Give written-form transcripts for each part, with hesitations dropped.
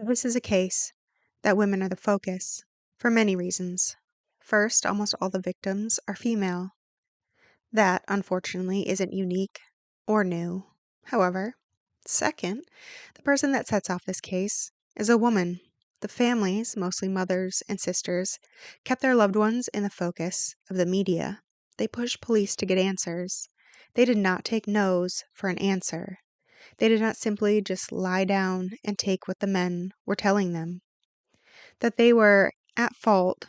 This is a case that women are the focus for many reasons. First, almost all the victims are female. That, unfortunately, isn't unique or new. However, second, the person that sets off this case is a woman. The families, mostly mothers and sisters, kept their loved ones in the focus of the media. They pushed police to get answers. They did not take no's for an answer. They did not simply just lie down and take what the men were telling them. That they were at fault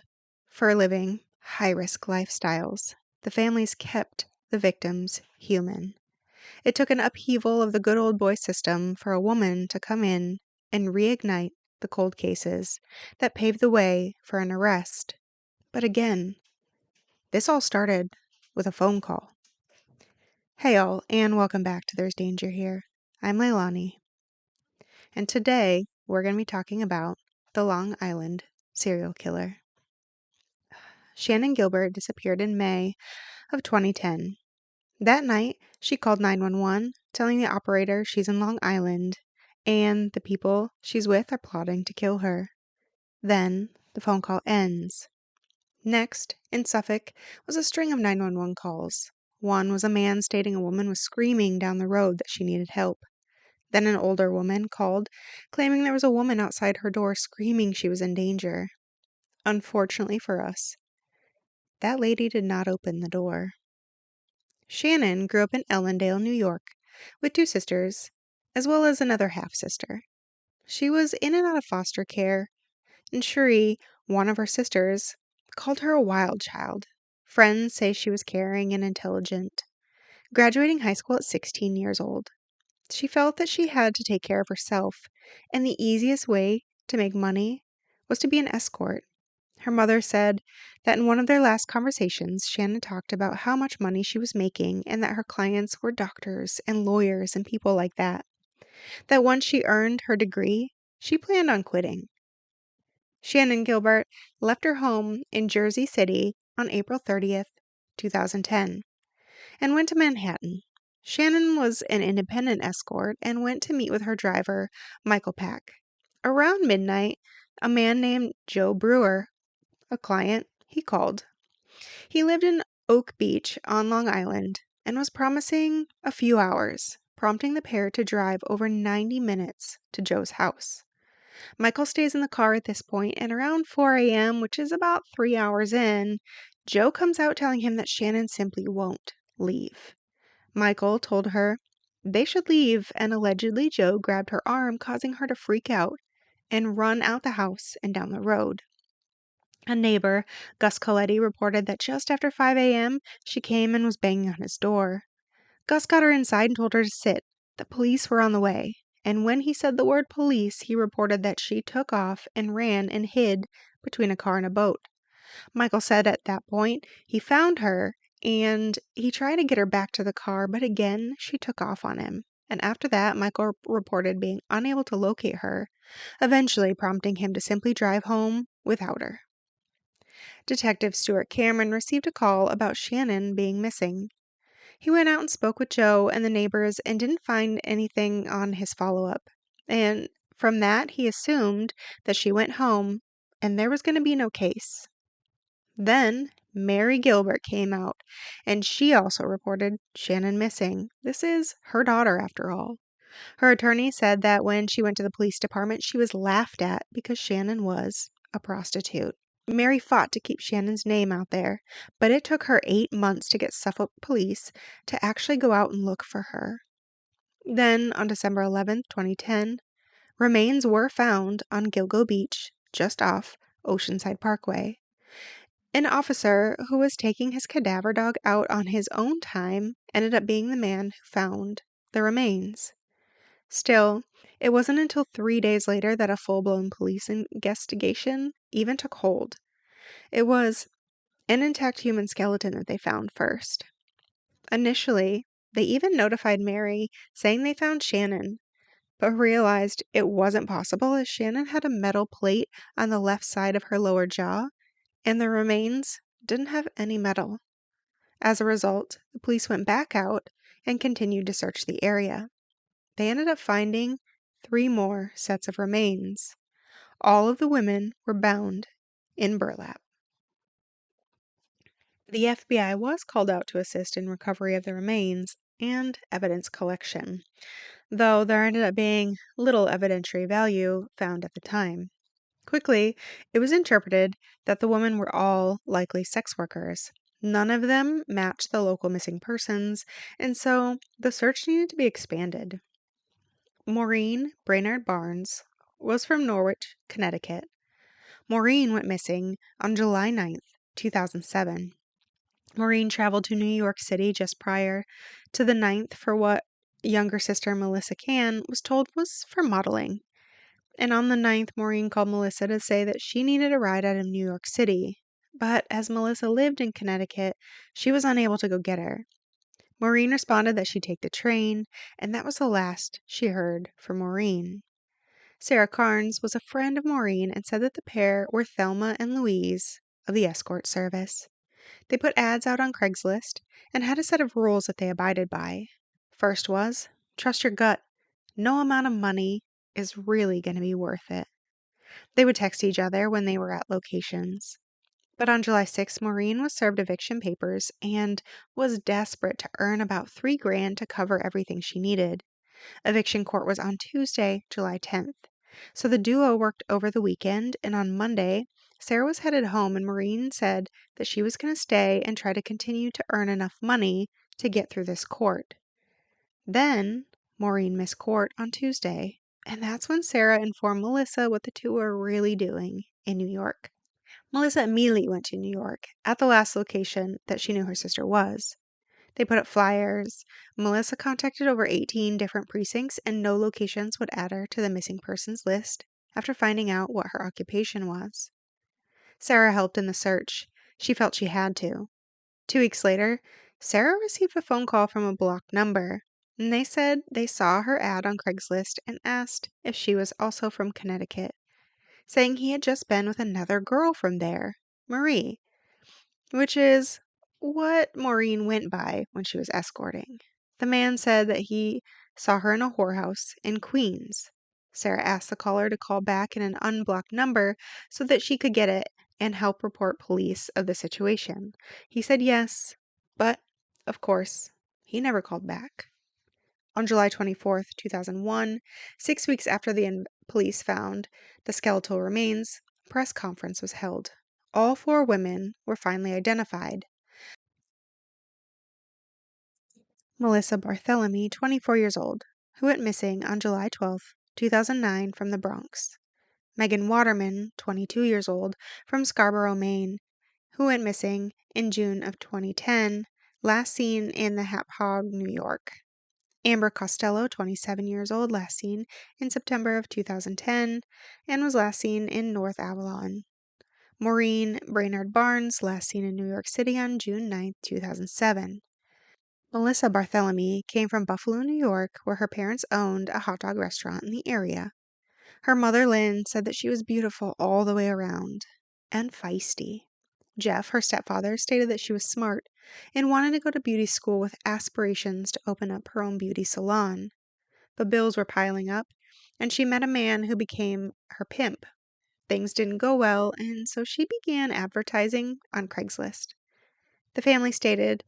for living high-risk lifestyles. The families kept the victims human. It took an upheaval of the good old boy system for a woman to come in and reignite the cold cases that paved the way for an arrest. But again, this all started with a phone call. Hey all, and welcome back to There's Danger Here. I'm Leilani. And today, we're going to be talking about the Long Island serial killer. Shannan Gilbert disappeared in May of 2010. That night, she called 911, telling the operator she's in Long Island and the people she's with are plotting to kill her. Then, the phone call ends. Next, in Suffolk, was a string of 911 calls. One was a man stating a woman was screaming down the road that she needed help. Then an older woman called, claiming there was a woman outside her door screaming she was in danger. Unfortunately for us, that lady did not open the door. Shannan grew up in Ellendale, New York, with two sisters, as well as another half-sister. She was in and out of foster care, and Cherie, one of her sisters, called her a wild child. Friends say she was caring and intelligent. Graduating high school at 16 years old, she felt that she had to take care of herself, and the easiest way to make money was to be an escort. Her mother said that in one of their last conversations, Shannan talked about how much money she was making and that her clients were doctors and lawyers and people like that. That once she earned her degree, she planned on quitting. Shannan Gilbert left her home in Jersey City on April 30th, 2010, and went to Manhattan. Shannan was an independent escort and went to meet with her driver, Michael Pack. Around midnight, a man named Joe Brewer, a client, he called. He lived in Oak Beach on Long Island and was promising a few hours, prompting the pair to drive over 90 minutes to Joe's house. Michael stays in the car at this point, and around 4 a.m., which is about 3 hours in, Joe comes out telling him that Shannan simply won't leave. Michael told her they should leave, and allegedly Joe grabbed her arm, causing her to freak out and run out the house and down the road. A neighbor, Gus Coletti, reported that just after 5 a.m., she came and was banging on his door. Gus got her inside and told her to sit. The police were on the way, and when he said the word police, he reported that she took off and ran and hid between a car and a boat. Michael said at that point he found her, and he tried to get her back to the car, but again, she took off on him. And after that, Michael reported being unable to locate her, eventually prompting him to simply drive home without her. Detective Stuart Cameron received a call about Shannan being missing. He went out and spoke with Joe and the neighbors and didn't find anything on his follow-up. And from that, he assumed that she went home and there was going to be no case. Then, Mary Gilbert came out, and she also reported Shannan missing. This is her daughter, after all. Her attorney said that when she went to the police department, she was laughed at because Shannan was a prostitute. Mary fought to keep Shannan's name out there, but it took her 8 months to get Suffolk police to actually go out and look for her. Then, on December 11th, 2010, remains were found on Gilgo Beach, just off Oceanside Parkway. An officer who was taking his cadaver dog out on his own time ended up being the man who found the remains. Still, it wasn't until 3 days later that a full-blown police investigation even took hold. It was an intact human skeleton that they found first. Initially, they even notified Mary, saying they found Shannan, but realized it wasn't possible as Shannan had a metal plate on the left side of her lower jaw, and the remains didn't have any metal. As a result, the police went back out and continued to search the area. They ended up finding 3 more sets of remains. All of the women were bound in burlap. The FBI was called out to assist in recovery of the remains and evidence collection, though there ended up being little evidentiary value found at the time. Quickly, it was interpreted that the women were all likely sex workers. None of them matched the local missing persons, and so the search needed to be expanded. Maureen Brainerd Barnes was from Norwich, Connecticut. Maureen went missing on July 9th, 2007. Maureen traveled to New York City just prior to the 9th for what younger sister Melissa Cann was told was for modeling. And on the 9th, Maureen called Melissa to say that she needed a ride out of New York City. But as Melissa lived in Connecticut, she was unable to go get her. Maureen responded that she'd take the train, and that was the last she heard from Maureen. Sarah Carnes was a friend of Maureen and said that the pair were Thelma and Louise of the escort service. They put ads out on Craigslist and had a set of rules that they abided by. First was, trust your gut. No amount of money is really going to be worth it. They would text each other when they were at locations. But on July 6th, Maureen was served eviction papers and was desperate to earn about $3,000 to cover everything she needed. Eviction court was on Tuesday, July 10th. So the duo worked over the weekend, and on Monday, Sarah was headed home, and Maureen said that she was going to stay and try to continue to earn enough money to get through this court. Then, Maureen missed court on Tuesday, and that's when Sarah informed Melissa what the two were really doing in New York. Melissa immediately went to New York, at the last location that she knew her sister was. They put up flyers. Melissa contacted over 18 different precincts, and no locations would add her to the missing persons list after finding out what her occupation was. Sarah helped in the search. She felt she had to. 2 weeks later, Sarah received a phone call from a blocked number, and they said they saw her ad on Craigslist and asked if she was also from Connecticut, saying he had just been with another girl from there, Marie, which is what Maureen went by when she was escorting. The man said that he saw her in a whorehouse in Queens. Sarah asked the caller to call back in an unblocked number so that she could get it and help report police of the situation. He said yes, but, of course, he never called back. On July 24th, 2001, 6 weeks after the police found the skeletal remains, a press conference was held. All 4 women were finally identified. Melissa Barthelemy, 24 years old, who went missing on July 12, 2009 from the Bronx. Megan Waterman, 22 years old, from Scarborough, Maine, who went missing in June of 2010, last seen in the Hauppauge, New York. Amber Costello, 27 years old, last seen in September of 2010, and was last seen in North Avalon. Maureen Brainerd Barnes, last seen in New York City on June 9, 2007. Melissa Barthelemy came from Buffalo, New York, where her parents owned a hot dog restaurant in the area. Her mother, Lynn, said that she was beautiful all the way around and feisty. Jeff, her stepfather, stated that she was smart and wanted to go to beauty school with aspirations to open up her own beauty salon. But bills were piling up, and she met a man who became her pimp. Things didn't go well, and so she began advertising on Craigslist. The family stated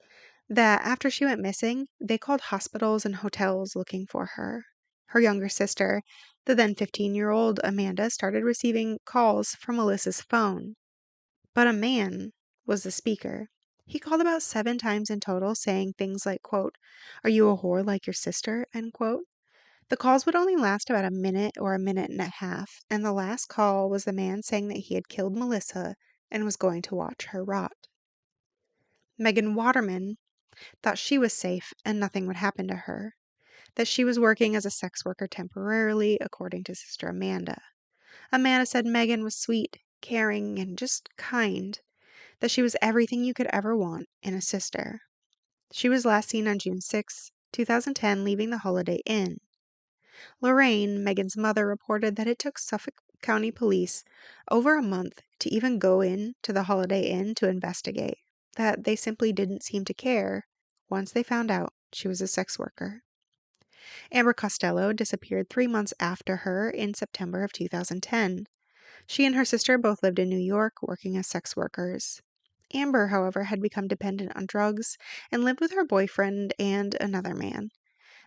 that after she went missing, they called hospitals and hotels looking for her. Her younger sister, the then 15-year-old Amanda, started receiving calls from Melissa's phone. But a man was the speaker. He called about 7 times in total, saying things like, quote, "Are you a whore like your sister?" end quote. The calls would only last about a minute or a minute and a half, and the last call was the man saying that he had killed Melissa and was going to watch her rot. Megan Waterman thought she was safe and nothing would happen to her, that she was working as a sex worker temporarily, according to Sister Amanda. Amanda said Megan was sweet, caring, and just kind, that she was everything you could ever want in a sister. She was last seen on June 6, 2010, leaving the Holiday Inn. Lorraine, Megan's mother, reported that it took Suffolk County Police over a month to even go in to the Holiday Inn to investigate, that they simply didn't seem to care once they found out she was a sex worker. Amber Costello disappeared 3 months after her in September of 2010. She and her sister both lived in New York, working as sex workers. Amber, however, had become dependent on drugs and lived with her boyfriend and another man.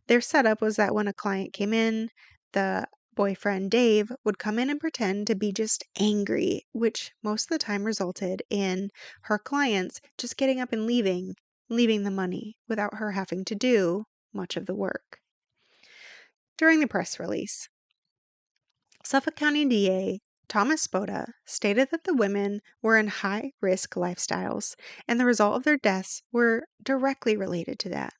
Their setup was that when a client came in, the boyfriend, Dave, would come in and pretend to be just angry, which most of the time resulted in her clients just getting up and leaving the money without her having to do much of the work. During the press release, Suffolk County DA Thomas Spoda stated that the women were in high-risk lifestyles, and the result of their deaths were directly related to that.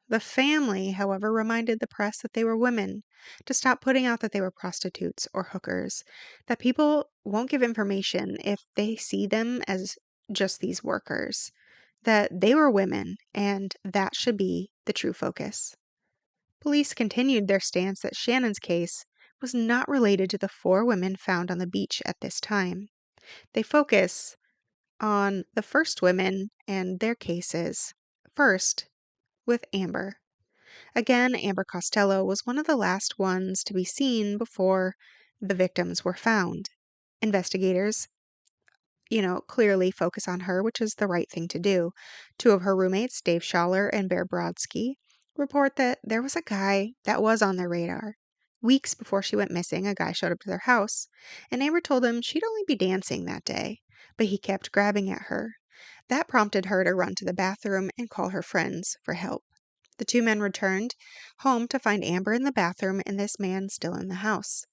The family, however, reminded the press that they were women, to stop putting out that they were prostitutes or hookers, that people won't give information if they see them as just these workers, that they were women, and that should be the true focus. Police continued their stance that Shannan's case was not related to the 4 women found on the beach at this time. They focus on the first women and their cases. First, with Amber. Again, Amber Costello was one of the last ones to be seen before the victims were found. Investigators, clearly focus on her, which is the right thing to do. 2 of her roommates, Dave Schaller and Bear Brodsky, report that there was a guy that was on their radar. Weeks before she went missing, a guy showed up to their house, and Amber told him she'd only be dancing that day, but he kept grabbing at her. That prompted her to run to the bathroom and call her friends for help. The 2 men returned home to find Amber in the bathroom and this man still in the house.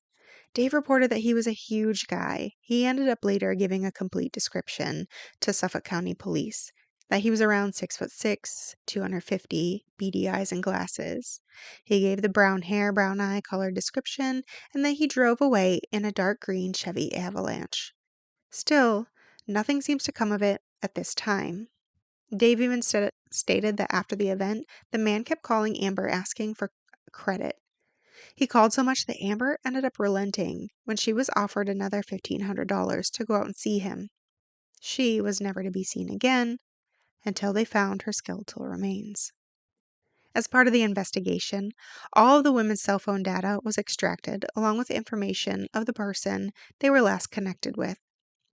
Dave reported that he was a huge guy. He ended up later giving a complete description to Suffolk County Police, that he was around 6'6", 250, beady eyes and glasses. He gave the brown hair, brown eye colored description, and that he drove away in a dark green Chevy Avalanche. Still, nothing seems to come of it at this time. Dave even stated that after the event, the man kept calling Amber asking for credit. He called so much that Amber ended up relenting when she was offered another $1,500 to go out and see him. She was never to be seen again until they found her skeletal remains. As part of the investigation, all of the women's cell phone data was extracted along with information of the person they were last connected with.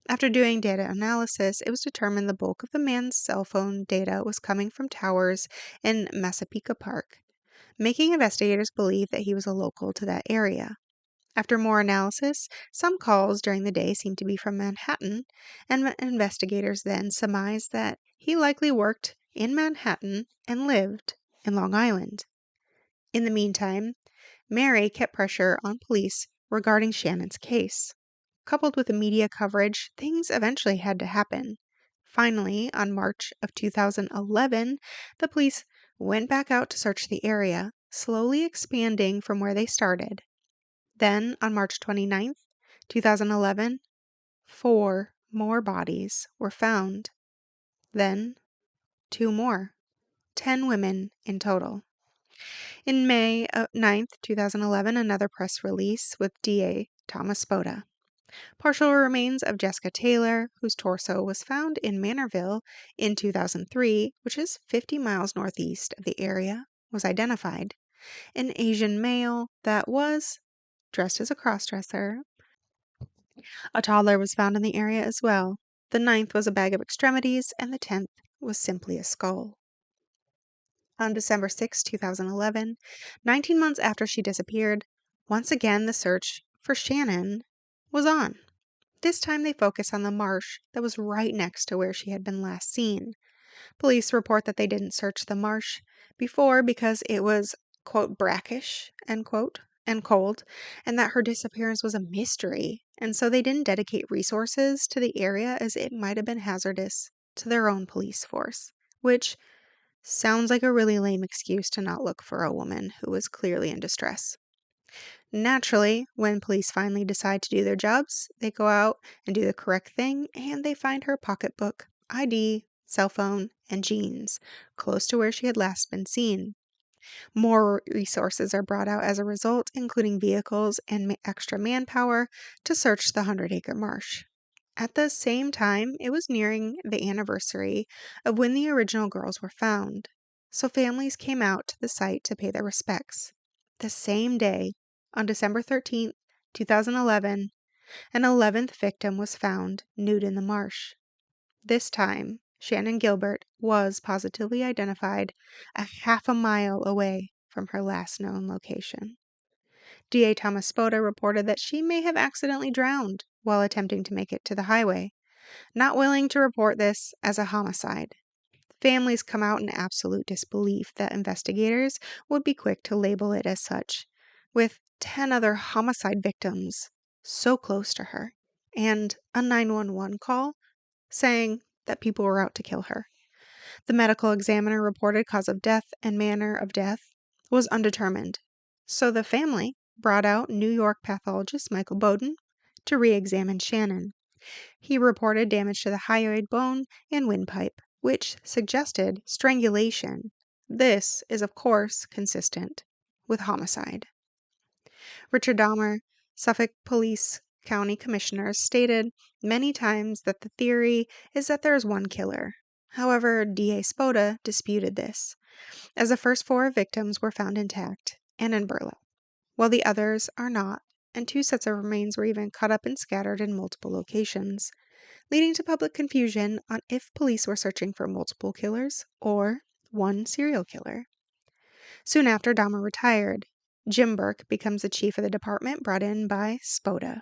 After doing data analysis, it was determined the bulk of the man's cell phone data was coming from towers in Massapequa Park, making investigators believe that he was a local to that area. After more analysis, some calls during the day seemed to be from Manhattan, and investigators then surmised that he likely worked in Manhattan and lived in Long Island. In the meantime, Mary kept pressure on police regarding Shannan's case. Coupled with the media coverage, things eventually had to happen. Finally, on March of 2011, the police went back out to search the area, slowly expanding from where they started. Then, on March 29th, 2011, 4 more bodies were found. Then, 2 more. 10 women in total. In May 9th, 2011, another press release with DA Thomas Spoda. Partial remains of Jessica Taylor, whose torso was found in Manorville in 2003, which is 50 miles northeast of the area, was identified. An Asian male that was dressed as a crossdresser. A toddler was found in the area as well. The 9th was a bag of extremities, and the 10th was simply a skull. On December 6, 2011, 19 months after she disappeared, once again the search for Shannan was on. This time they focused on the marsh that was right next to where she had been last seen. Police report that they didn't search the marsh before because it was, quote, brackish, end quote, and cold, and that her disappearance was a mystery, and so they didn't dedicate resources to the area as it might have been hazardous to their own police force, which sounds like a really lame excuse to not look for a woman who was clearly in distress. Naturally, when police finally decide to do their jobs, they go out and do the correct thing, and they find her pocketbook, ID, cell phone, and jeans, close to where she had last been seen. More resources are brought out as a result, including vehicles and extra manpower to search the 100-acre marsh. At the same time, it was nearing the anniversary of when the original girls were found, so families came out to the site to pay their respects. The same day, on December 13th, 2011, An 11th victim was found nude in the marsh. This time, Shannan Gilbert was positively identified a half a mile away from her last known location. DA Thomas Spoda reported that she may have accidentally drowned while attempting to make it to the highway, not willing to report this as a homicide. Families come out in absolute disbelief that investigators would be quick to label it as such, with 10 other homicide victims so close to her, and a 911 call saying that people were out to kill her. The medical examiner reported cause of death and manner of death was undetermined, so the family brought out New York pathologist Michael Bowden to re-examine Shannan. He reported damage to the hyoid bone and windpipe, which suggested strangulation. This is, of course, consistent with homicide. Richard Dahmer, Suffolk Police County Commissioner, stated many times that the theory is that there is one killer. However, DA Spoda disputed this, as the first 4 victims were found intact and in burlap, while the others are not, and 2 sets of remains were even cut up and scattered in multiple locations, leading to public confusion on if police were searching for multiple killers or one serial killer. Soon after Dahmer retired, Jim Burke becomes the chief of the department brought in by Spoda.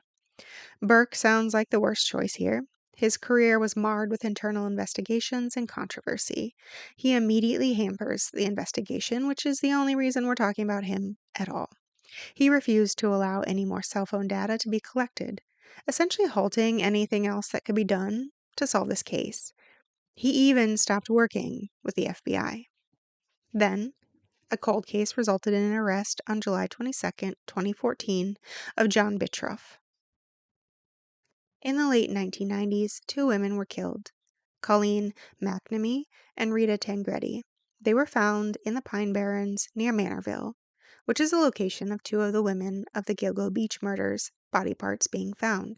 Burke sounds like the worst choice here. His career was marred with internal investigations and controversy. He immediately hampers the investigation, which is the only reason we're talking about him at all. He refused to allow any more cell phone data to be collected, essentially halting anything else that could be done to solve this case. He even stopped working with the FBI. Then, a cold case resulted in an arrest on July 22, 2014, of John Bitroff. In the late 1990s, 2 women were killed, Colleen McNamee and Rita Tangretti. They were found in the Pine Barrens near Manorville, which is the location of 2 of the women of the Gilgo Beach murders, body parts being found.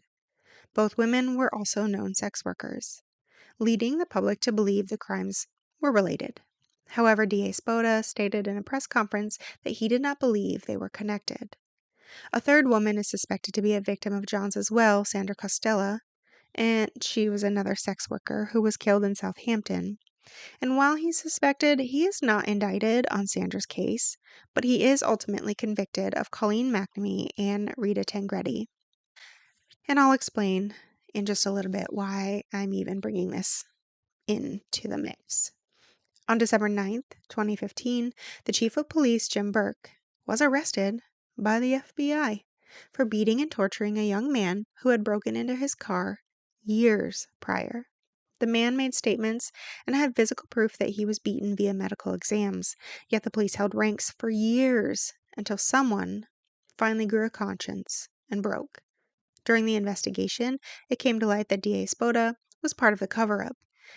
Both women were also known sex workers, leading the public to believe the crimes were related. However, DA Spoda stated in a press conference that he did not believe they were connected. A 3rd woman is suspected to be a victim of John's as well, Sandra Costella, and she was another sex worker who was killed in Southampton. And while he's suspected, he is not indicted on Sandra's case, but he is ultimately convicted of Colleen McNamee and Rita Tangretti. And I'll explain in just a little bit why I'm even bringing this into the mix. On December 9th, 2015, the chief of police, Jim Burke, was arrested by the FBI for beating and torturing a young man who had broken into his car years prior. The man made statements and had physical proof that he was beaten via medical exams, yet the police held ranks for years until someone finally grew a conscience and broke. During the investigation, it came to light that DA Spoda was part of the cover-up,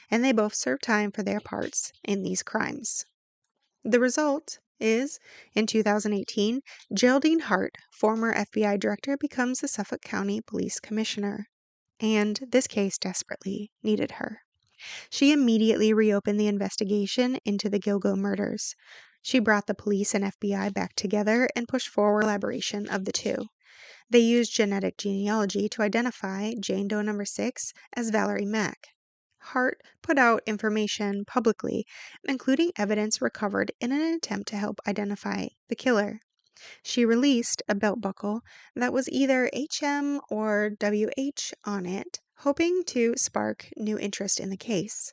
and they both served time for their parts in these crimes. The result is, in 2018, Geraldine Hart, former FBI director, becomes the Suffolk County Police Commissioner, and this case desperately needed her. She immediately reopened the investigation into the Gilgo murders. She brought the police and FBI back together and pushed forward collaboration of the 2. They used genetic genealogy to identify Jane Doe number 6 as Valerie Mack. Hart put out information publicly, including evidence recovered in an attempt to help identify the killer. She released a belt buckle that was either HM or WH on it, hoping to spark new interest in the case.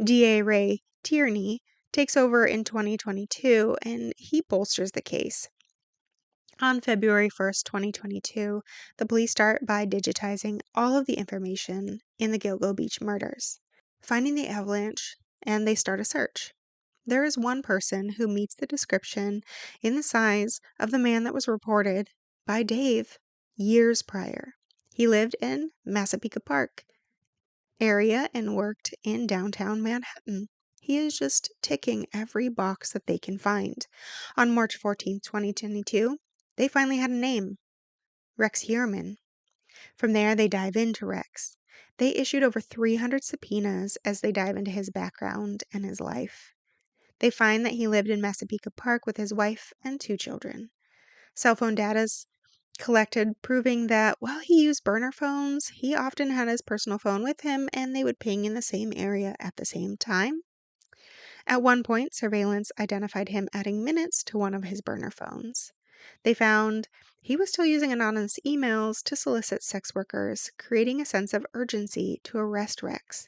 DA Ray Tierney takes over in 2022, and he bolsters the case. On February 1st, 2022, the police start by digitizing all of the information in the Gilgo Beach murders, finding the avalanche, and they start a search. There is one person who meets the description in the size of the man that was reported by Dave years prior. He lived in Massapequa Park area and worked in downtown Manhattan. He is just ticking every box that they can find. On March 14th, 2022, they finally had a name, Rex Heuerman. From there, they dive into Rex. They issued over 300 subpoenas as they dive into his background and his life. They find that he lived in Massapequa Park with his wife and 2 children. Cell phone data collected, proving that while he used burner phones, he often had his personal phone with him and they would ping in the same area at the same time. At one point, surveillance identified him adding minutes to one of his burner phones. They found he was still using anonymous emails to solicit sex workers, creating a sense of urgency to arrest Rex.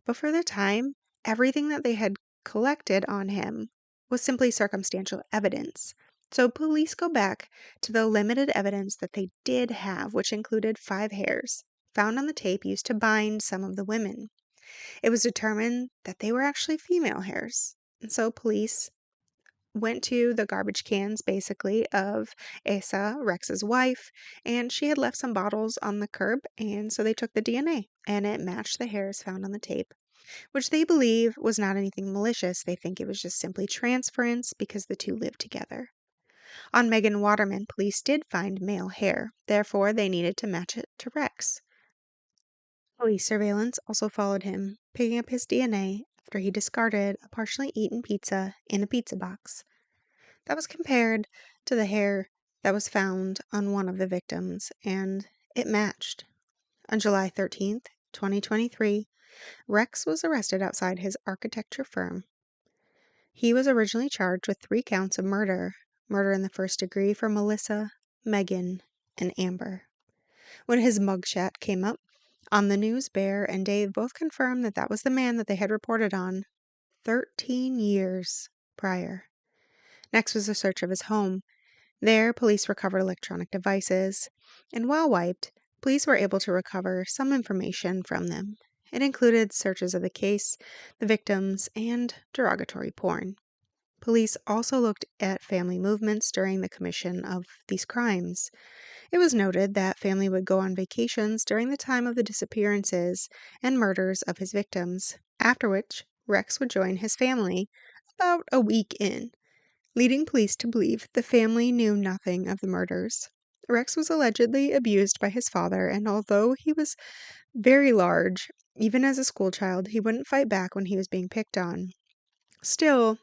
But for the time, everything that they had collected on him was simply circumstantial evidence. So police go back to the limited evidence that they did have, which included 5 hairs found on the tape used to bind some of the women. It was determined that they were actually female hairs. And so police went to the garbage cans, basically, of Asa, Rex's wife, and she had left some bottles on the curb, and so they took the DNA, and it matched the hairs found on the tape, which they believe was not anything malicious. They think it was just simply transference because the two lived together. On Megan Waterman, police did find male hair, therefore they needed to match it to Rex. Police surveillance also followed him, picking up his DNA after he discarded a partially eaten pizza in a pizza box. That was compared to the hair that was found on one of the victims, and it matched. On July 13th, 2023, Rex was arrested outside his architecture firm. He was originally charged with 3 counts of murder in the first degree for Melissa, Megan, and Amber. When his mugshot came up on the news, Bear and Dave both confirmed that that was the man that they had reported on 13 years prior. Next was a search of his home. There, police recovered electronic devices, and while wiped, police were able to recover some information from them. It included searches of the case, the victims, and derogatory porn. Police also looked at family movements during the commission of these crimes. It was noted that family would go on vacations during the time of the disappearances and murders of his victims, after which Rex would join his family about a week in, leading police to believe the family knew nothing of the murders. Rex was allegedly abused by his father, and although he was very large, even as a schoolchild, he wouldn't fight back when he was being picked on. Still,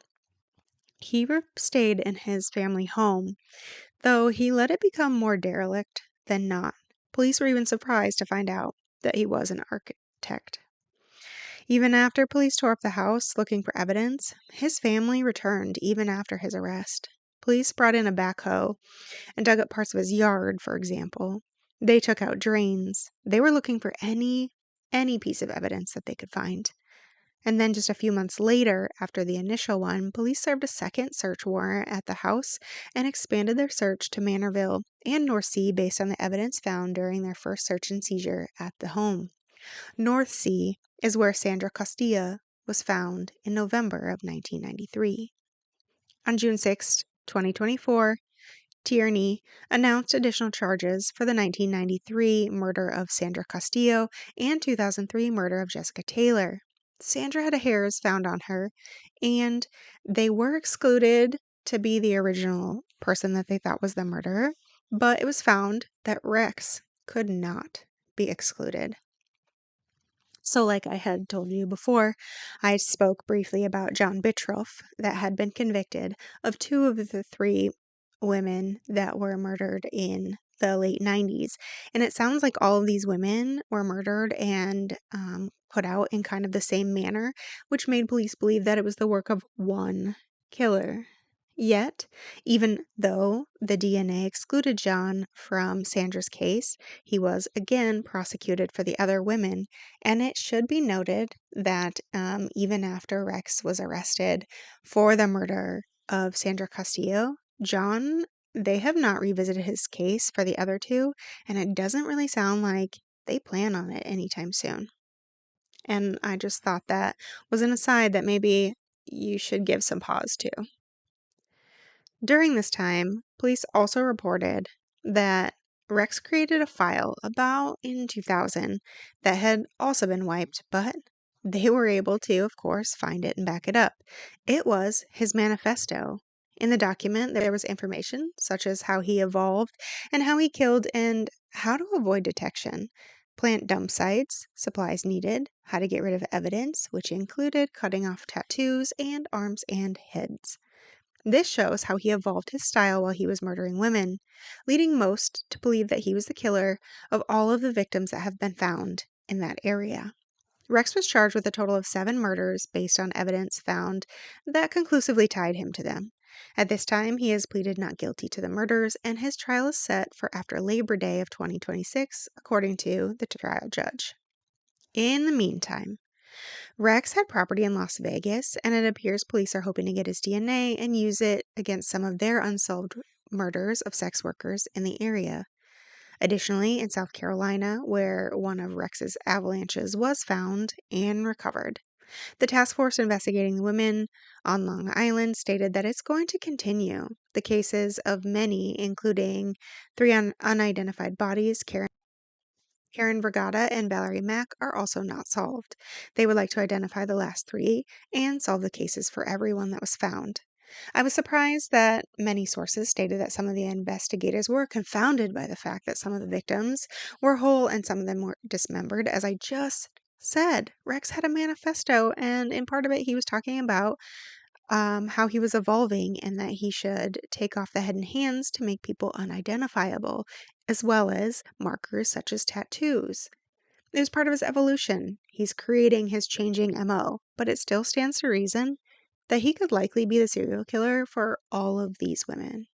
he stayed in his family home, though he let it become more derelict than not. Police were even surprised to find out that he was an architect. Even after police tore up the house looking for evidence, his family returned even after his arrest. Police brought in a backhoe and dug up parts of his yard, for example. They took out drains. They were looking for any piece of evidence that they could find. And then just a few months later, after the initial one, police served a second search warrant at the house and expanded their search to Manorville and North Sea based on the evidence found during their first search and seizure at the home. North Sea is where Sandra Castilla was found in November of 1993. On June 6, 2024, Tierney announced additional charges for the 1993 murder of Sandra Castillo and 2003 murder of Jessica Taylor. Sandra had hairs found on her, and they were excluded to be the original person that they thought was the murderer, but it was found that Rex could not be excluded. So like I had told you before, I spoke briefly about John Bittroff that had been convicted of 2 of the 3 women that were murdered in the late 90s. And it sounds like all of these women were murdered and put out in kind of the same manner, which made police believe that it was the work of one killer. Yet, even though the DNA excluded John from Sandra's case, he was again prosecuted for the other women. And it should be noted that even after Rex was arrested for the murder of Sandra Castillo, John, they have not revisited his case for the other 2, and it doesn't really sound like they plan on it anytime soon. And I just thought that was an aside that maybe you should give some pause to. During this time, police also reported that Rex created a file about in 2000 that had also been wiped, but they were able to, of course, find it and back it up. It was his manifesto. In the document, there was information such as how he evolved and how he killed and how to avoid detection, plant dump sites, supplies needed, how to get rid of evidence, which included cutting off tattoos and arms and heads. This shows how he evolved his style while he was murdering women, leading most to believe that he was the killer of all of the victims that have been found in that area. Rex was charged with a total of 7 murders based on evidence found that conclusively tied him to them. At this time, he has pleaded not guilty to the murders, and his trial is set for after Labor Day of 2026, according to the trial judge. In the meantime, Rex had property in Las Vegas, and it appears police are hoping to get his DNA and use it against some of their unsolved murders of sex workers in the area. Additionally, in South Carolina, where one of Rex's avalanches was found and recovered, the task force investigating the women on Long Island stated that it's going to continue. The cases of many, including 3 unidentified bodies, Karen Vergata and Valerie Mack, are also not solved. They would like to identify the last 3 and solve the cases for everyone that was found. I was surprised that many sources stated that some of the investigators were confounded by the fact that some of the victims were whole and some of them were dismembered. As I just said, Rex had a manifesto, and in part of it, he was talking about how he was evolving and that he should take off the head and hands to make people unidentifiable, as well as markers such as tattoos. It was part of his evolution. He's creating his changing MO, but it still stands to reason that he could likely be the serial killer for all of these women.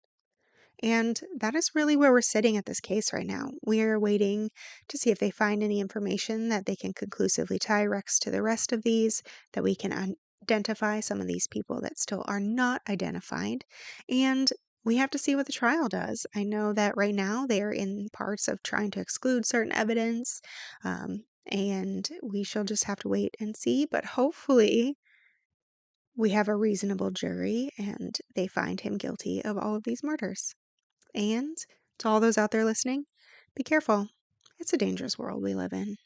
And that is really where we're sitting at this case right now. We are waiting to see if they find any information that they can conclusively tie Rex to the rest of these, that we can identify some of these people that still are not identified. And we have to see what the trial does. I know that right now they are in parts of trying to exclude certain evidence, and we shall just have to wait and see. But hopefully, we have a reasonable jury and they find him guilty of all of these murders. And to all those out there listening, be careful. It's a dangerous world we live in.